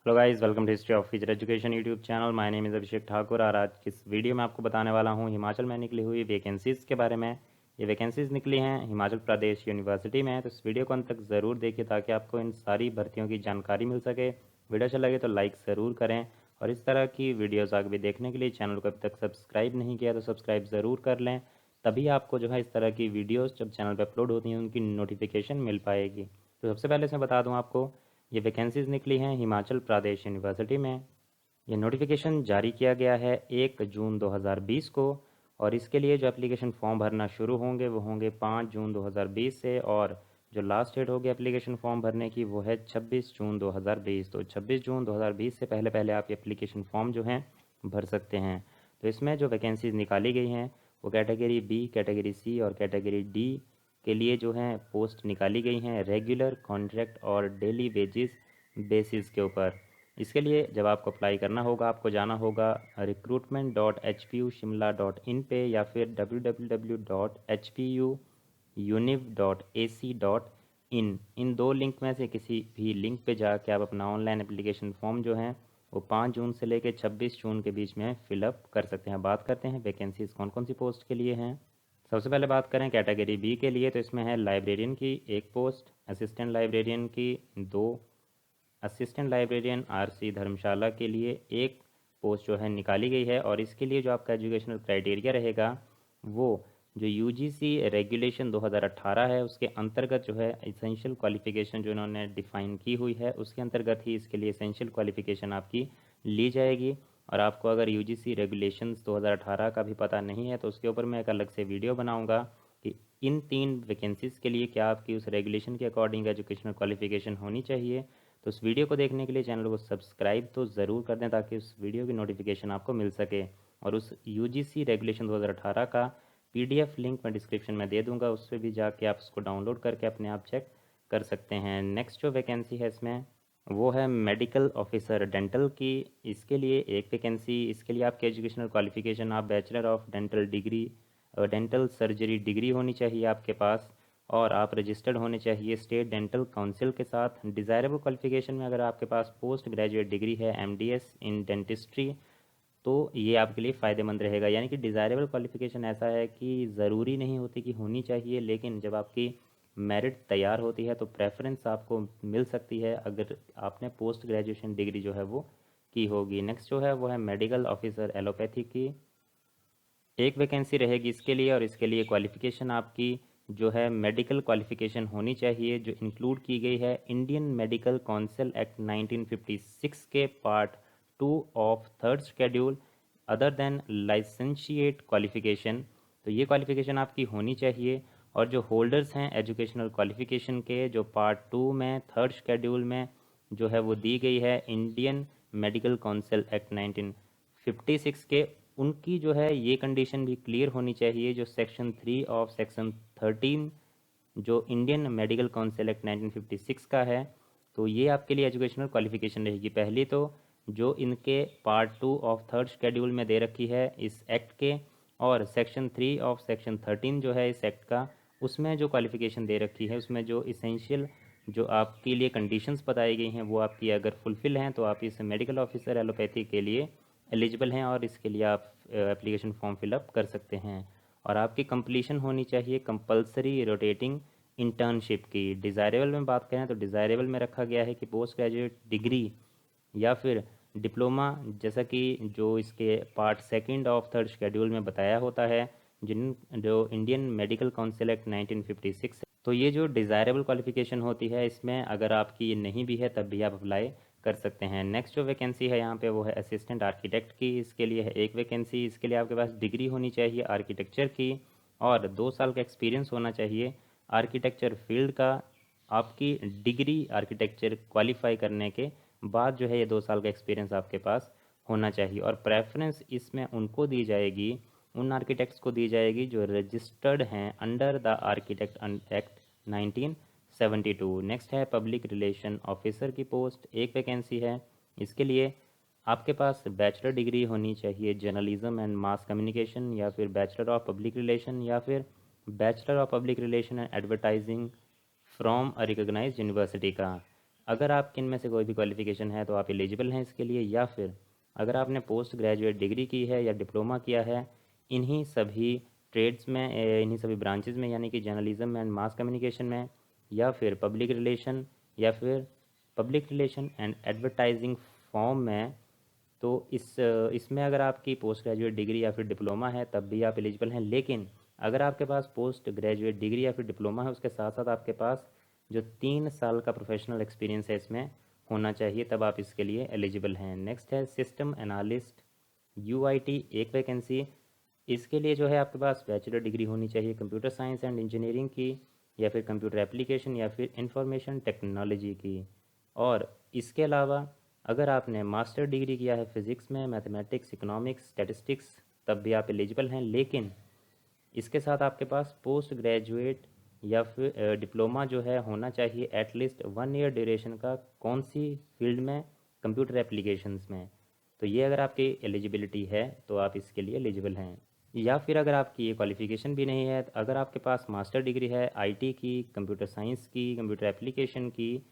Hello guys, welcome to history of physical education YouTube channel. My name is Abhishek Thakur और आज की इस video में आपको बताने वाला हूं हिमाचल में निकली हुई वैकेंसीज़ के बारे में। ये वैकेंसीज़ निकली हैं हिमाचल प्रदेश यूनिवर्सिटी में, तो इस वीडियो को अंत तक ज़रूर देखिए ताकि आपको इन सारी भर्तियों की जानकारी मिल सके। वीडियो अच्छा लगे तो लाइक ज़रूर करें और इस तरह की वीडियोज़ आगे भी देखने के लिए चैनल को अभी तक सब्सक्राइब नहीं किया तो सब्सक्राइब ज़रूर कर लें, तभी आपको जो है इस तरह की वीडियोज़ जब चैनल पर अपलोड होती हैं उनकी नोटिफिकेशन मिल पाएगी। तो सबसे पहले मैं बता दूँ आपको, ये वैकेंसीज़ निकली हैं हिमाचल प्रदेश यूनिवर्सिटी में। ये नोटिफिकेशन जारी किया गया है 1 जून 2020 को और इसके लिए जो एप्लीकेशन फॉर्म भरना शुरू होंगे वो होंगे 5 जून 2020 से, और जो लास्ट डेट होगी एप्लीकेशन फॉर्म भरने की वो है 26 जून 2020। तो 26 जून 2020 से पहले पहले आप एप्लीकेशन फॉर्म जो हैं भर सकते हैं। तो इसमें जो वैकेंसीज़ निकाली गई हैं वो कैटेगरी बी, कैटेगरी सी और कैटेगरी डी के लिए जो हैं पोस्ट निकाली गई हैं रेगुलर, कॉन्ट्रैक्ट और डेली वेजेस बेसिस के ऊपर। इसके लिए जब आपको अप्लाई करना होगा आपको जाना होगा recruitment.hpushimla.in पे या फिर www.hpuuniv.ac.in। इन दो लिंक में से किसी भी लिंक पे जाके आप अपना ऑनलाइन एप्लीकेशन फॉर्म जो है वो 5 जून से लेकर 26 जून के बीच में फिलअप कर सकते हैं। बात करते हैं वैकेंसीज कौन कौन सी पोस्ट के लिए हैं। सबसे पहले बात करें कैटेगरी बी के लिए, तो इसमें है लाइब्रेरियन की एक पोस्ट, असिस्टेंट लाइब्रेरियन की दो, असिस्टेंट लाइब्रेरियन आरसी धर्मशाला के लिए एक पोस्ट जो है निकाली गई है। और इसके लिए जो आपका एजुकेशनल क्राइटेरिया रहेगा वो जो यूजीसी रेगुलेशन 2018 है उसके अंतर्गत जो है इसेंशियल क्वालिफिकेशन जो इन्होंने डिफ़ाइन की हुई है उसके अंतर्गत ही इसके लिए इसेंशियल क्वालिफिकेशन आपकी ली जाएगी। और आपको अगर यूजीसी रेगुलेशंस 2018 का भी पता नहीं है तो उसके ऊपर मैं एक अलग से वीडियो बनाऊंगा कि इन 3 वैकेंसीज़ के लिए क्या आपकी उस रेगुलेशन के अकॉर्डिंग एजुकेशनल क्वालिफिकेशन होनी चाहिए। तो उस वीडियो को देखने के लिए चैनल को सब्सक्राइब तो ज़रूर कर दें ताकि उस वीडियो की नोटिफिकेशन आपको मिल सके। और उस यूजीसी रेगुलेशन 2018 का पीडीएफ लिंक मैं डिस्क्रिप्शन में दे दूंगा, उससे भी जाके आप उसको डाउनलोड करके अपने आप चेक कर सकते हैं। नेक्स्ट जो वैकेंसी है इसमें वो है मेडिकल ऑफिसर डेंटल की। इसके लिए एक वैकेंसी, इसके लिए आपके एजुकेशनल क्वालिफिकेशन आप bachelor of dental degree, dental surgery degree होनी चाहिए आपके पास, और आप रजिस्टर्ड होने चाहिए स्टेट डेंटल काउंसिल के साथ। डिज़ायरेबल क्वालिफिकेशन में अगर आपके पास पोस्ट ग्रेजुएट डिग्री है एमडीएस इन डेंटिस्ट्री तो ये आपके लिए फ़ायदेमंद रहेगा। यानी कि डिज़ायरेबल क्वालिफिकेशन ऐसा है कि ज़रूरी नहीं होती कि होनी चाहिए, लेकिन जब आपकी मेरिट तैयार होती है तो प्रेफरेंस आपको मिल सकती है अगर आपने पोस्ट ग्रेजुएशन डिग्री जो है वो की होगी। नेक्स्ट जो है वो है मेडिकल ऑफिसर एलोपैथी की एक वैकेंसी रहेगी इसके लिए, और इसके लिए क्वालिफ़िकेशन आपकी जो है मेडिकल क्वालिफ़िकेशन होनी चाहिए जो इंक्लूड की गई है इंडियन मेडिकल काउंसिल एक्ट 1956 के part 2 of third schedule other than licentiate qualification. तो ये क्वालिफ़िकेशन आपकी होनी चाहिए। और जो होल्डर्स हैं एजुकेशनल क्वालिफ़िकेशन के जो पार्ट 2 में थर्ड शेड्यूल में जो है वो दी गई है इंडियन मेडिकल काउंसिल एक्ट 1956 के, उनकी जो है ये कंडीशन भी क्लियर होनी चाहिए जो सेक्शन 3 ऑफ सेक्शन 13 जो इंडियन मेडिकल काउंसिल एक्ट 1956 का है। तो ये आपके लिए एजुकेशनल क्वालिफिकेशन रहेगी। पहली तो जो इनके पार्ट 2 ऑफ थर्ड शेड्यूल में दे रखी है इस एक्ट के, और सेक्शन 3 ऑफ सेक्शन 13 जो है इस एक्ट का, उसमें जो क्वालिफिकेशन दे रखी है उसमें जो इसेंशियल जो आपके लिए कंडीशंस बताई गई हैं वो आपकी अगर फुलफ़िल हैं तो आप इस मेडिकल ऑफिसर एलोपैथी के लिए एलिजिबल हैं और इसके लिए आप एप्लीकेशन फॉर्म फिलअप कर सकते हैं। और आपकी कंप्लीशन होनी चाहिए कंपलसरी रोटेटिंग इंटर्नशिप की। डिज़ायरेबल में बात करें तो डिज़ायरेबल में रखा गया है कि पोस्ट ग्रेजुएट डिग्री या फिर डिप्लोमा, जैसा कि जो इसके part second of third schedule में बताया होता है जिन जो इंडियन मेडिकल काउंसिल एक्ट 1956 है। तो ये जो डिज़ायरेबल क्वालिफिकेशन होती है इसमें अगर आपकी ये नहीं भी है तब भी आप अप्लाई कर सकते हैं। नेक्स्ट जो वैकेंसी है यहाँ पे वो है असिस्टेंट आर्किटेक्ट की। इसके लिए है एक वैकेंसी। इसके लिए आपके पास डिग्री होनी चाहिए आर्किटेक्चर की और 2 साल का एक्सपीरियंस होना चाहिए आर्किटेक्चर फील्ड का। आपकी डिग्री आर्किटेक्चर क्वालिफाई करने के बाद जो है ये 2 साल का एक्सपीरियंस आपके पास होना चाहिए। और प्रेफरेंस इसमें उनको दी जाएगी, उन आर्किटेक्ट्स को दी जाएगी जो रजिस्टर्ड हैं under the architect act 1972। Next है पब्लिक रिलेशन ऑफिसर की पोस्ट, एक वैकेंसी है। इसके लिए आपके पास बैचलर डिग्री होनी चाहिए जर्नलिज्म एंड मास कम्युनिकेशन, या फिर बैचलर ऑफ पब्लिक रिलेशन, या फिर bachelor of public relation and advertising from a recognised university का। अगर आपके इनमें से कोई भी क्वालिफ़िकेशन है तो आप एलिजिबल हैं इसके लिए, या फिर अगर आपने पोस्ट ग्रेजुएट डिग्री की है या डिप्लोमा किया है इन्हीं सभी ट्रेड्स में, इन्हीं सभी ब्रांचेस में, यानी कि जर्नलिज्म एंड मास कम्युनिकेशन में, या फिर पब्लिक रिलेशन, या फिर public relation and advertising form में, तो इसमें अगर आपकी पोस्ट ग्रेजुएट डिग्री या फिर डिप्लोमा है तब भी आप एलिजिबल हैं। लेकिन अगर आपके पास पोस्ट ग्रेजुएट डिग्री या फिर डिप्लोमा है उसके साथ साथ आपके पास जो 3 साल का प्रोफेशनल एक्सपीरियंस है इसमें होना चाहिए, तब आप इसके लिए एलिजिबल हैं। नेक्स्ट है सिस्टम एनालिस्ट यूआईटी, एक वैकेंसी। इसके लिए जो है आपके पास बैचलर डिग्री होनी चाहिए कंप्यूटर साइंस एंड इंजीनियरिंग की, या फिर कंप्यूटर एप्लीकेशन, या फिर इंफॉर्मेशन टेक्नोलॉजी की। और इसके अलावा अगर आपने मास्टर डिग्री किया है फिज़िक्स में, मैथमेटिक्स, इकोनॉमिक्स, स्टैटिस्टिक्स, तब भी आप एलिजिबल हैं। लेकिन इसके साथ आपके पास पोस्ट ग्रेजुएट या फिर डिप्लोमा जो है होना चाहिए एटलीस्ट 1 ईयर ड्यूरेशन का, कौन सी फील्ड में, कंप्यूटर एप्लीकेशंस में। तो ये अगर आपकी एलिजिबिलिटी है तो आप इसके लिए एलिजिबल हैं। या फिर अगर आपकी ये क्वालिफ़िकेशन भी नहीं है, अगर आपके पास मास्टर डिग्री है आईटी की, कंप्यूटर साइंस की, कंप्यूटर एप्लीकेशन की,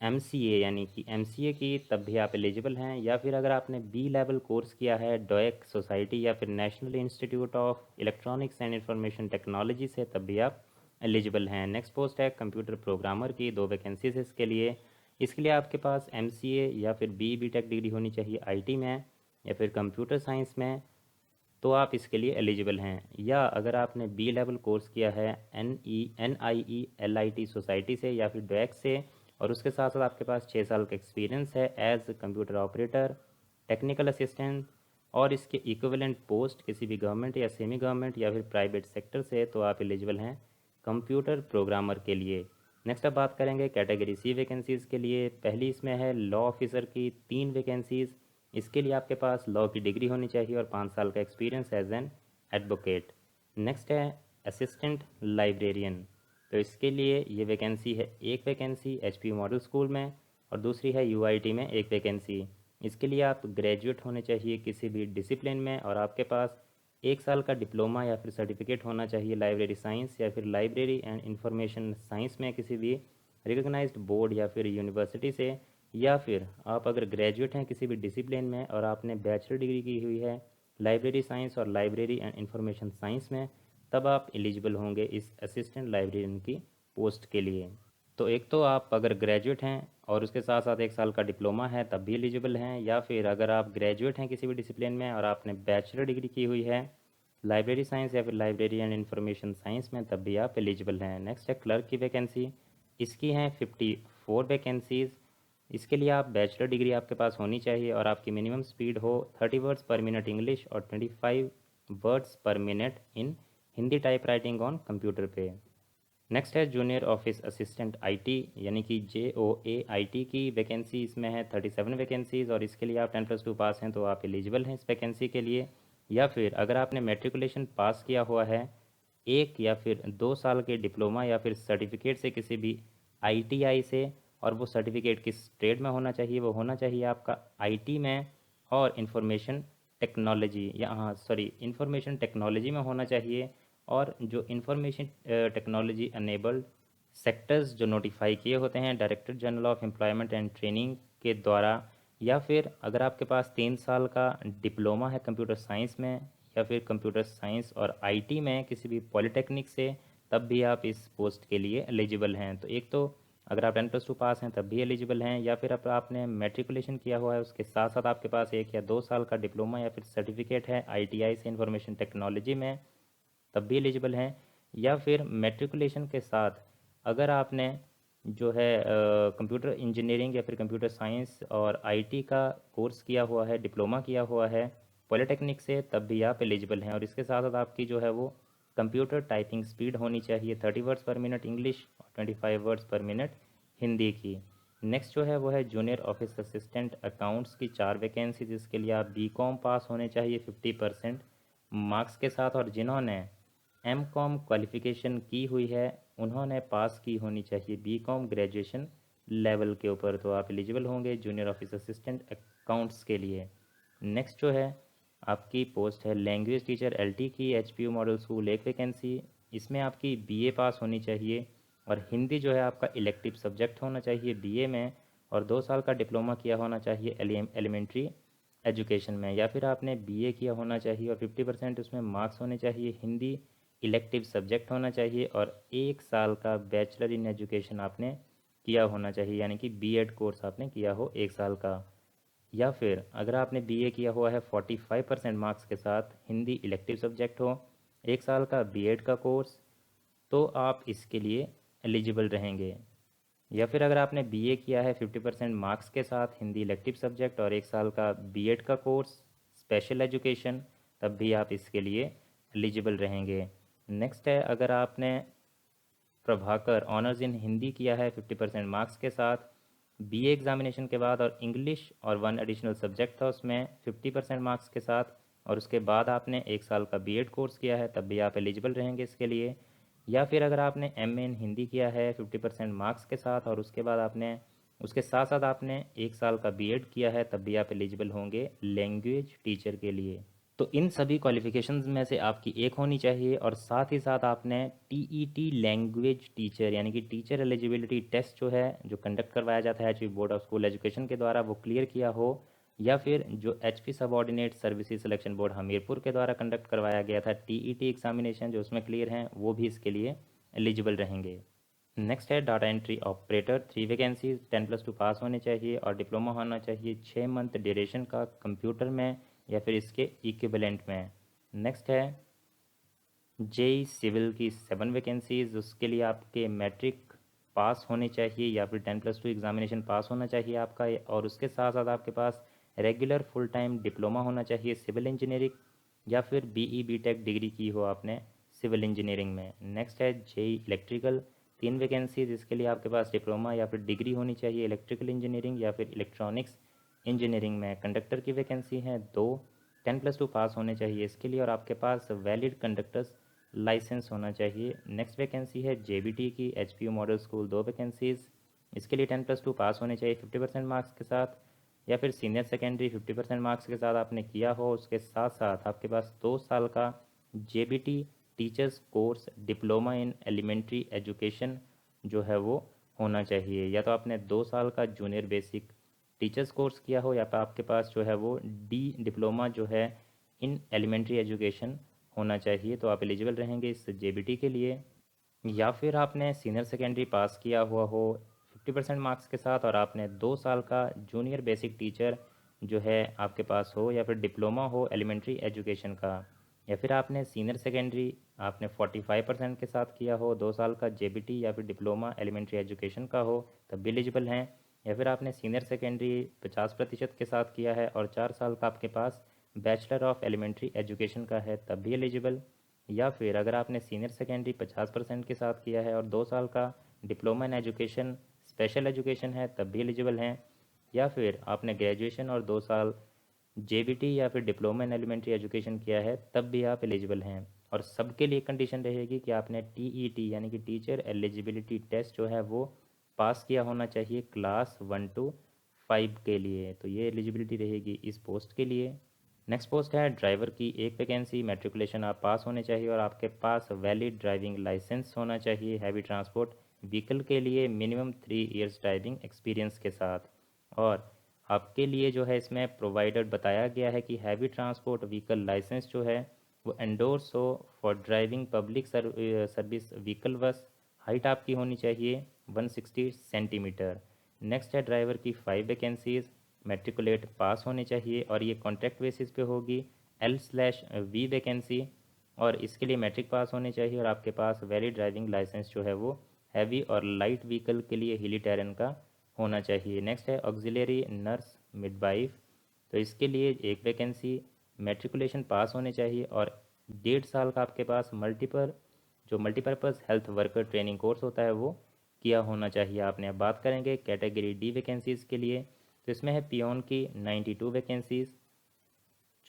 एमसीए यानी कि एमसीए की, तब भी आप एलिजिबल हैं। या फिर अगर आपने बी लेवल कोर्स किया है डोएक सोसाइटी या फिर national institute of electronics and information technology से, तब भी आप एलिजिबल हैं। नेक्स्ट पोस्ट है कंप्यूटर प्रोग्रामर की, 2 वैकेंसीज है इसके लिए। इसके लिए आपके पास एमसीए या फिर बी टेक डिग्री होनी चाहिए आईटी में या फिर कंप्यूटर साइंस में, तो आप इसके लिए एलिजिबल हैं। या अगर आपने बी लेवल कोर्स किया है NIE LIT सोसाइटी से या फिर डोएक से, और उसके साथ साथ आपके पास 6 साल का एक्सपीरियंस है as computer operator, technical assistant, और इसके इक्विवेलेंट पोस्ट किसी भी गवर्नमेंट या सेमी गवर्नमेंट या फिर प्राइवेट सेक्टर से, तो आप एलिजिबल हैं कंप्यूटर प्रोग्रामर के लिए। नेक्स्ट अब बात करेंगे कैटेगरी सी वैकेंसीज़ के लिए। पहली इसमें है लॉ ऑफिसर की 3 वैकेंसीज़। इसके लिए आपके पास लॉ की डिग्री होनी चाहिए और 5 साल का experience as an advocate. Next है असिस्टेंट लाइब्रेरियन, तो इसके लिए ये वैकेंसी है, एक वैकेंसी एचपीयू मॉडल स्कूल में, और दूसरी है यूआईटी में एक वैकेंसी। इसके लिए आप ग्रेजुएट होने चाहिए किसी भी डिसिप्लिन में, और आपके पास 1 साल का डिप्लोमा या फिर सर्टिफिकेट होना चाहिए लाइब्रेरी साइंस या फिर लाइब्रेरी एंड इंफॉर्मेशन साइंस में किसी भी रिकॉग्नाइज्ड बोर्ड या फिर यूनिवर्सिटी से। या फिर आप अगर ग्रेजुएट हैं किसी भी डिसिप्लिन में और आपने बैचलर डिग्री की हुई है लाइब्रेरी साइंस और लाइब्रेरी एंड इंफॉर्मेशन साइंस में, तब आप एलिजिबल होंगे इस असिस्टेंट लाइब्रेरियन की पोस्ट के लिए। तो एक तो आप अगर ग्रेजुएट हैं और उसके साथ साथ 1 साल का डिप्लोमा है तब भी एलिजिबल हैं, या फिर अगर आप ग्रेजुएट हैं किसी भी डिसिप्लिन में और आपने बैचलर डिग्री की हुई है लाइब्रेरी साइंस या फिर लाइब्रेरी एंड इंफॉर्मेशन साइंस में, तब भी आप एलिजिबल हैं। नेक्स्ट है क्लर्क की वैकेंसी। इसकी हैं 54 वैकेंसीज़। इसके लिए आप बैचलर डिग्री आपके पास होनी चाहिए और आपकी मिनिमम स्पीड हो 30 वर्ड्स पर मिनट इंग्लिश और 25 वर्ड्स पर minute in Hindi type writing on computer पे। नेक्स्ट है जूनियर ऑफिस असिस्टेंट आईटी यानी कि JOA IT की वैकेंसी। इसमें है 37 वैकेंसीज़ और इसके लिए आप 10+2 पास हैं तो आप एलिजिबल हैं इस वैकेंसी के लिए। या फिर अगर आपने मेट्रिकुलेशन पास किया हुआ है 1 या फिर 2 साल के डिप्लोमा या फिर सर्टिफिकेट से किसी भी ITI से, और वो सर्टिफिकेट किस ट्रेड में होना चाहिए, वो होना चाहिए आपका IT में और इंफॉर्मेशन टेक्नोलॉजी, या हाँ सॉरी इंफॉर्मेशन टेक्नोलॉजी में होना चाहिए। और जो इंफॉर्मेशन टेक्नोलॉजी अनेबल्ड सेक्टर्स जो नोटिफाई किए होते हैं director general of employment and training के द्वारा, या फिर अगर आपके पास 3 साल का डिप्लोमा है कंप्यूटर साइंस में या फिर कंप्यूटर साइंस और IT में किसी भी पॉलिटेक्निक से, तब भी आप इस पोस्ट के लिए एलिजिबल हैं। तो एक तो अगर आप 10+2 पास हैं तब भी एलिजिबल हैं, या फिर अब आपने मेट्रिकुलेशन किया हुआ है उसके साथ साथ आपके पास 1 या 2 साल का डिप्लोमा या फिर सर्टिफिकेट है ITI से इंफॉर्मेशन टेक्नोलॉजी में, तब भी एलिजिबल हैं। या फिर मेट्रिकुलेशन के साथ अगर आपने जो है कंप्यूटर इंजीनियरिंग या फिर कंप्यूटर साइंस और IT का कोर्स किया हुआ है, डिप्लोमा किया हुआ है पॉलिटेक्निक से, तब भी आप एलिजिबल हैं। और इसके साथ साथ आपकी जो है वो कंप्यूटर टाइपिंग स्पीड होनी चाहिए 30 वर्ड्स पर मिनट इंग्लिश और 25 वर्ड्स पर मिनट हिंदी की। नेक्स्ट जो है वो है जूनियर ऑफिस असिस्टेंट अकाउंट्स की 4 वैकेंसी, जिसके लिए आप BCom पास होने चाहिए 50% मार्क्स के साथ, और जिन्होंने MCom क्वालिफ़िकेशन की हुई है उन्होंने पास की होनी चाहिए BCom ग्रेजुएशन लेवल के ऊपर, तो आप एलिजिबल होंगे जूनियर ऑफिस असिस्टेंट अकाउंट्स के लिए। नेक्स्ट जो है आपकी पोस्ट है लैंग्वेज टीचर LT की HPU मॉडल स्कूल, एक वैकेंसी। इसमें आपकी BA पास होनी चाहिए और हिंदी जो है आपका इलेक्टिव सब्जेक्ट होना चाहिए BA में, और 2 साल का डिप्लोमा किया होना चाहिए एलिमेंट्री एजुकेशन में, या फिर आपने बीए किया होना चाहिए और 50% उसमें मार्क्स होने चाहिए, हिंदी इलेक्टिव सब्जेक्ट होना चाहिए और 1 साल का बैचलर इन एजुकेशन आपने किया होना चाहिए, यानी कि बीएड कोर्स आपने किया हो 1 साल का। या फिर अगर आपने बीए किया हुआ है 45% मार्क्स के साथ, हिंदी इलेक्टिव सब्जेक्ट हो, 1 साल का बीएड का कोर्स, तो आप इसके लिए एलिजिबल रहेंगे। या फिर अगर आपने बीए किया है 50% मार्क्स के साथ, हिंदी इलेक्टिव सब्जेक्ट और 1 साल का बीएड का कोर्स स्पेशल एजुकेशन, तब भी आप इसके लिए एलिजिबल रहेंगे। नेक्स्ट है, अगर आपने प्रभाकर ऑनर्स इन हिंदी किया है 50% मार्क्स के साथ, बीए एग्जामिनेशन के बाद, और इंग्लिश और 1 एडिशनल सब्जेक्ट था उसमें 50% मार्क्स के साथ, और उसके बाद आपने 1 साल का बीएड कोर्स किया है, तब भी आप एलिजिबल रहेंगे इसके लिए। या फिर अगर आपने एमए इन हिंदी किया है 50% मार्क्स के साथ और उसके बाद आपने उसके साथ साथ आपने 1 साल का बीएड किया है, तब भी आप एलिजिबल होंगे लैंग्वेज टीचर के लिए। तो इन सभी क्वालिफिकेशंस में से आपकी एक होनी चाहिए, और साथ ही साथ आपने टीईटी लैंग्वेज टीचर यानी कि टीचर एलिजिबिलिटी टेस्ट जो है, जो कंडक्ट करवाया जाता है HP board of school education के द्वारा, वो क्लियर किया हो, या फिर जो HP subordinate services selection board Hamirpur के द्वारा कंडक्ट करवाया गया था टीईटी एग्जामिनेशन, जो उसमें क्लियर हैं, वो भी इसके लिए एलिजिबल रहेंगे। नेक्स्ट है डाटा एंट्री ऑपरेटर, 3 वैकेंसीज, 10+2 पास होने चाहिए और डिप्लोमा होना चाहिए 6 मंथ ड्यूरेशन का कंप्यूटर में या फिर इसके इक्विवेलेंट में। नेक्स्ट है जेई सिविल की 7 वैकेंसीज, उसके लिए आपके मैट्रिक पास होने चाहिए या फिर 10+2 एग्जामिनेशन पास होना चाहिए आपका, और उसके साथ साथ आपके पास रेगुलर फुल टाइम डिप्लोमा होना चाहिए सिविल इंजीनियरिंग, या फिर बीई बीटेक डिग्री की हो आपने सिविल इंजीनियरिंग में। नेक्स्ट है जेई इलेक्ट्रिकल, 3 वैकेंसीज, इसके लिए आपके पास डिप्लोमा या फिर डिग्री होनी चाहिए इलेक्ट्रिकल इंजीनियरिंग या फिर इलेक्ट्रॉनिक्स इंजीनियरिंग में। कंडक्टर की वैकेंसी है 2, 10+2 पास होने चाहिए इसके लिए, और आपके पास वैलिड कंडक्टर्स लाइसेंस होना चाहिए। नेक्स्ट वैकेंसी है जेबीटी की, एचपीयू मॉडल स्कूल, 2 वैकेंसीज, इसके लिए 10+2 पास होने चाहिए 50% मार्क्स के साथ, या फिर सीनियर सेकेंडरी 50% मार्क्स के साथ आपने किया हो, उसके साथ साथ आपके पास 2 साल का JBT teachers course diploma in elementary education जो है वो होना चाहिए, या तो आपने 2 साल का जूनियर बेसिक टीचर्स कोर्स किया हो, या फिर आपके पास जो है वो डी डिप्लोमा जो है इन एलिमेंट्री एजुकेशन होना चाहिए, तो आप एलिजिबल रहेंगे इस जेबीटी के लिए। या फिर आपने सीनियर सेकेंडरी पास किया हुआ हो 50% मार्क्स के साथ और आपने 2 साल का जूनियर बेसिक टीचर जो है आपके पास हो, या फिर डिप्लोमा हो एलिमेंट्री एजुकेशन का, या फिर आपने सीनियर सेकेंडरी आपने 45% के साथ किया हो, 2 साल का जेबीटी या फिर डिप्लोमा एलिमेंट्री एजुकेशन का हो, तब भी एलिजिबल हैं। या फिर आपने सीनियर सेकेंडरी 50% के साथ किया है और 4 साल का आपके पास बैचलर ऑफ एलिमेंट्री एजुकेशन का है, तब भी एलिजिबल। या फिर अगर आपने सीनियर सेकेंडरी 50% के साथ किया है और 2 साल का diploma in education special education है, तब भी एलिजिबल हैं। या फिर आपने ग्रेजुएशन और 2 साल जेबीटी या फिर डिप्लोमा इन एलिमेंट्री एजुकेशन किया है, तब भी आप एलिजिबल हैं। और सबके लिए कंडीशन रहेगी कि आपने टीईटी यानी कि टीचर एलिजिबिलिटी टेस्ट जो है वो पास किया होना चाहिए क्लास 1 to 5 के लिए, तो ये एलिजिबिलिटी रहेगी इस पोस्ट के लिए। नेक्स्ट पोस्ट है ड्राइवर की, 1 वैकेंसी, मैट्रिकुलेशन आप पास होने चाहिए और आपके पास वैलिड ड्राइविंग लाइसेंस होना चाहिए हैवी ट्रांसपोर्ट व्हीकल के लिए मिनिमम 3 इयर्स ड्राइविंग एक्सपीरियंस के साथ। और आपके लिए जो है इसमें प्रोवाइडर बताया गया है कि हैवी ट्रांसपोर्ट व्हीकल लाइसेंस जो है वो एंडोर्स हो for driving public service vehicle बस, हाइट आपकी होनी चाहिए 160 सेंटीमीटर। नेक्स्ट है ड्राइवर की 5 वैकेंसीज, मैट्रिकुलेट पास होने चाहिए और ये कॉन्ट्रैक्ट बेसिस पे होगी L/V वैकेंसी, और इसके लिए मैट्रिक पास होने चाहिए और आपके पास वैलिड ड्राइविंग लाइसेंस जो है वो हैवी और लाइट व्हीकल के लिए हिली टेरेन का होना चाहिए। नेक्स्ट है ऑक्सिलरी नर्स मिडवाइफ, तो इसके लिए 1 वैकेंसी, मैट्रिकुलेशन पास होने चाहिए और 1.5 साल का आपके पास multipurpose health worker training course होता है वो किया होना चाहिए आपने। अब बात करेंगे कैटेगरी डी वैकेंसीज़ के लिए, तो इसमें है पियोन की 92 वैकेंसीज़,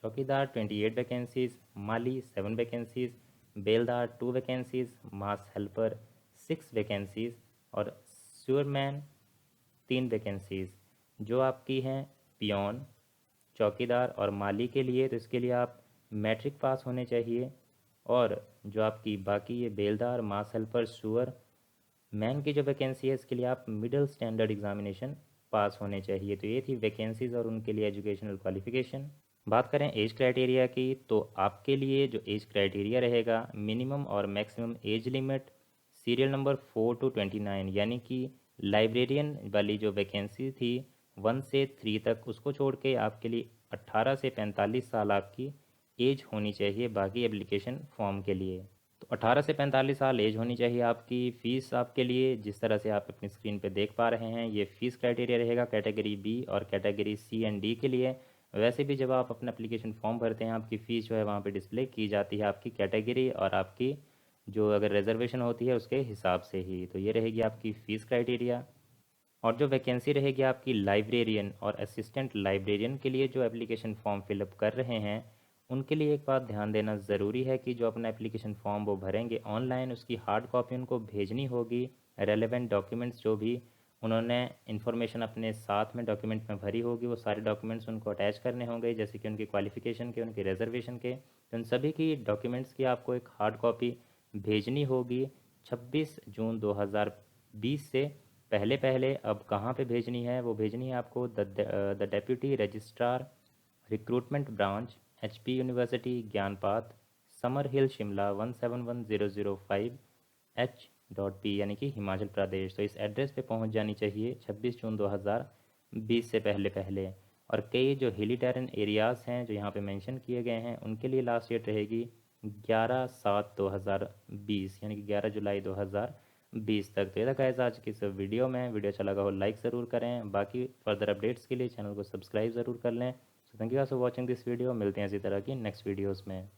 चौकीदार 28 वैकेंसीज़, माली 7 वैकेंसीज़, बेलदार 2 वैकेंसीज़, मास हेल्पर 6 वैकेंसीज़ और स्योरमैन 3 वैकेंसीज़। जो आपकी हैं पियोन, चौकीदार और माली के लिए, तो इसके लिए आप मैट्रिक पास होने चाहिए, और जो आपकी बाकी ये बेलदार, मास हेल्पर, सुअर मैन की जो वैकेंसी है इसके लिए आप मिडिल स्टैंडर्ड एग्जामिनेशन पास होने चाहिए। तो ये थी वैकेंसीज़ और उनके लिए एजुकेशनल क्वालिफ़िकेशन। बात करें एज क्राइटेरिया की, तो आपके लिए जो एज क्राइटेरिया रहेगा, मिनिमम और maximum age limit serial number 4 to 29, यानी कि लाइब्रेरियन वाली जो वैकेंसी थी 1 से 3 तक, उसको छोड़ के आपके लिए 18 से 45 साल आपकी एज होनी चाहिए बाकी एप्लीकेशन फॉर्म के लिए। तो 18 से 45 साल एज होनी चाहिए आपकी। फ़ीस आपके लिए जिस तरह से आप अपनी स्क्रीन पे देख पा रहे हैं, ये फ़ीस क्राइटेरिया रहेगा कैटेगरी बी और कैटेगरी सी एंड डी के लिए। वैसे भी जब आप अपना एप्लीकेशन फॉर्म भरते हैं, आपकी फ़ीस जो है वहाँ पे डिस्प्ले की जाती है आपकी कैटेगरी और आपकी जो अगर रिजर्वेशन होती है उसके हिसाब से ही। तो ये रहेगी आपकी फ़ीस क्राइटेरिया। और जो वैकेंसी रहेगी आपकी लाइब्रेरियन और असिस्टेंट लाइब्रेरियन के लिए, जो एप्लीकेशन फॉर्म फिलअप कर रहे हैं, उनके लिए एक बात ध्यान देना ज़रूरी है कि जो अपना एप्लीकेशन फॉर्म वो भरेंगे ऑनलाइन, उसकी हार्ड कॉपी उनको भेजनी होगी। रेलेवेंट डॉक्यूमेंट्स जो भी उन्होंने इन्फॉर्मेशन अपने साथ में डॉक्यूमेंट में भरी होगी, वो सारे डॉक्यूमेंट्स उनको अटैच करने होंगे, जैसे कि उनकी क्वालिफ़िकेशन के, उनकी रिजर्वेशन के। तो उन सभी की डॉक्यूमेंट्स की आपको एक हार्ड कॉपी भेजनी होगी 26 जून 2020 से पहले पहले। अब कहाँ पे भेजनी है? वो भेजनी है आपको the deputy registrar recruitment branch, HP university Gyanpath, summer hill Shimla 171005 H.P, यानी कि हिमाचल प्रदेश। तो इस एड्रेस पे पहुंच जानी चाहिए 26 जून 2020 से पहले पहले। और कई जो हिली टेरन एरियाज़ हैं जो यहाँ पे मेंशन किए गए हैं, उनके लिए लास्ट डेट रहेगी 11/7/2020, यानी कि 11 जुलाई 2020 तक। तो ये था गाइस आज की इस वीडियो में। वीडियो अच्छा लगा हो लाइक ज़रूर करें, बाकी फर्दर अपडेट्स के लिए चैनल को सब्सक्राइब ज़रूर कर लें। So thank you for watching this video. मिलते हैं इसी तरह की नेक्स्ट वीडियोज़ में।